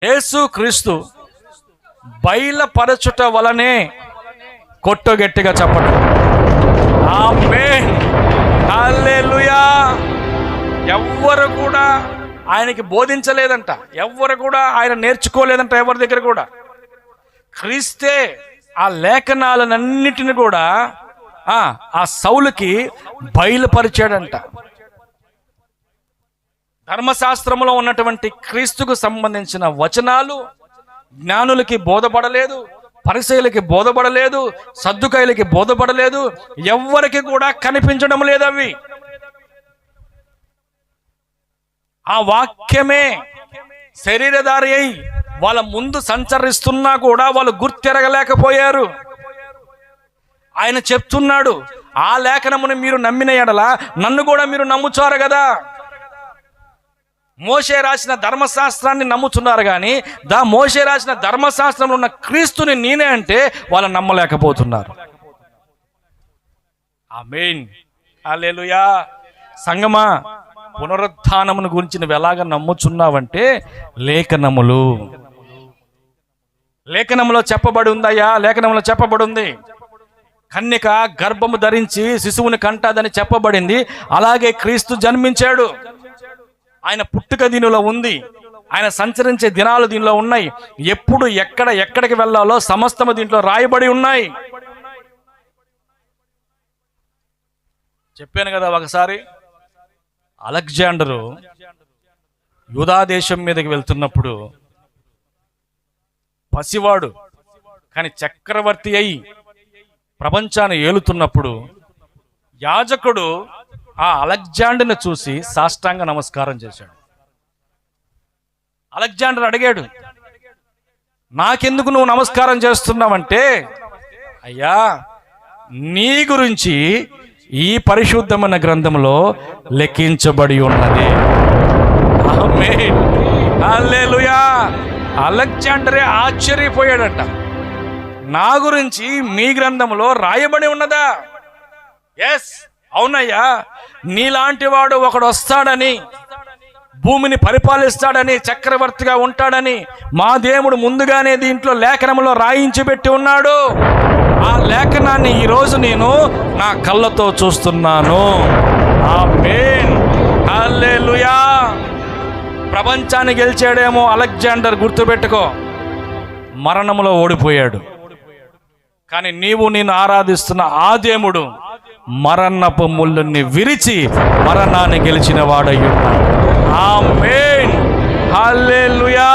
యేసు క్రీస్తు బయలుపరచుట వలనే కొట్టు గట్టిగా చెప్పండి. ఆమేన్, హల్లెలూయా. ఎవ్వరు కూడా ఆయనకి బోధించలేదంట, ఎవ్వరు కూడా ఆయన నేర్చుకోలేదంట, ఎవరి దగ్గర కూడా. క్రీస్తే ఆ లేఖనాలన్నిటిని కూడా ఆ సౌలుకి బయలుపరిచాడంట. ధర్మశాస్త్రంలో ఉన్నటువంటి క్రీస్తుకు సంబంధించిన వచనాలు జ్ఞానులకి బోధపడలేదు, పరిసయ్యులకి బోధపడలేదు, సద్దుకాయులకి బోధపడలేదు, ఎవ్వరికి కూడా కనిపించడం లేదు. అవి ఆ వాక్యమే శరీరధారి అయి వాళ్ళ ముందు సంచరిస్తున్నా కూడా వాళ్ళు గుర్తెరగలేకపోయారు. ఆయన చెప్తున్నాడు, ఆ లేఖనమును మీరు నమ్మిన ఎడల నన్ను కూడా మీరు నమ్ముచారు కదా. మోషే రాసిన ధర్మశాస్త్రాన్ని నమ్ముతున్నారు కానీ మోషే రాసిన ధర్మశాస్త్రంలో ఉన్న క్రీస్తుని నేనే అంటే వాళ్ళు నమ్మలేకపోతున్నారు. ఆమేన్, హల్లెలూయా. సంగమా, పునరుత్థానమును గురించి నువ్వు ఎలాగ నమ్ముచున్నావంటే లేఖనములో చెప్పబడి ఉందయ్యా. లేఖనములో చెప్పబడి ఉంది, కన్యక గర్భము ధరించి శిశువుని కంటాదని చెప్పబడింది. అలాగే క్రీస్తు జన్మించాడు. ఆయన పుట్టుక దీనిలో ఉంది, ఆయన సంచరించే దినాలు దీనిలో ఉన్నాయి. ఎప్పుడు ఎక్కడికి వెళ్ళాలో సమస్తము దీంట్లో రాయబడి ఉన్నాయి. చెప్పాను కదా ఒకసారి, అలెగ్జాండరు యూదా దేశం మీదకి వెళ్తున్నప్పుడు పసివాడు కానీ చక్రవర్తి అయి ప్రపంచాన్ని ఏలుతున్నప్పుడు యాజకుడు ఆ అలెగ్జాండర్ని చూసి సాష్టాంగ నమస్కారం చేశాడు. అలెగ్జాండర్ అడిగాడు, నాకెందుకు నువ్వు నమస్కారం చేస్తున్నావంటే, అయ్యా నీ గురించి ఈ పరిశుద్ధమైన గ్రంథంలో లెక్కించబడి ఉన్నది. ఆమేన్, హల్లెలూయా. అలెగ్జాండరే ఆశ్చర్యపోయాడట, నా గురించి మీ గ్రంథంలో రాయబడి ఉన్నదా? ఎస్, అవునయ్యా, నీలాంటి వాడు ఒకడు వస్తాడని, భూమిని పరిపాలిస్తాడని, చక్రవర్తిగా ఉంటాడని మా దేవుడు ముందుగానే దీంట్లో లేఖనంలో రాయించి పెట్టి ఉన్నాడు. ఆ లేఖనాన్ని ఈరోజు నేను నా కళ్ళతో చూస్తున్నాను. ఆమేన్, హల్లెలూయా. ప్రపంచాన్ని గెలిచాడేమో అలెగ్జాండర్, గుర్తుపెట్టుకో, మరణములో ఓడిపోయాడు. కానీ నేను ఆరాధిస్తున్న ఆ దేవుడు మరణపు ముళ్ళుని విరిచి మరణాన్ని గెలిచిన వాడయ్యున్నాడు. ఆమేన్, హల్లెలూయా.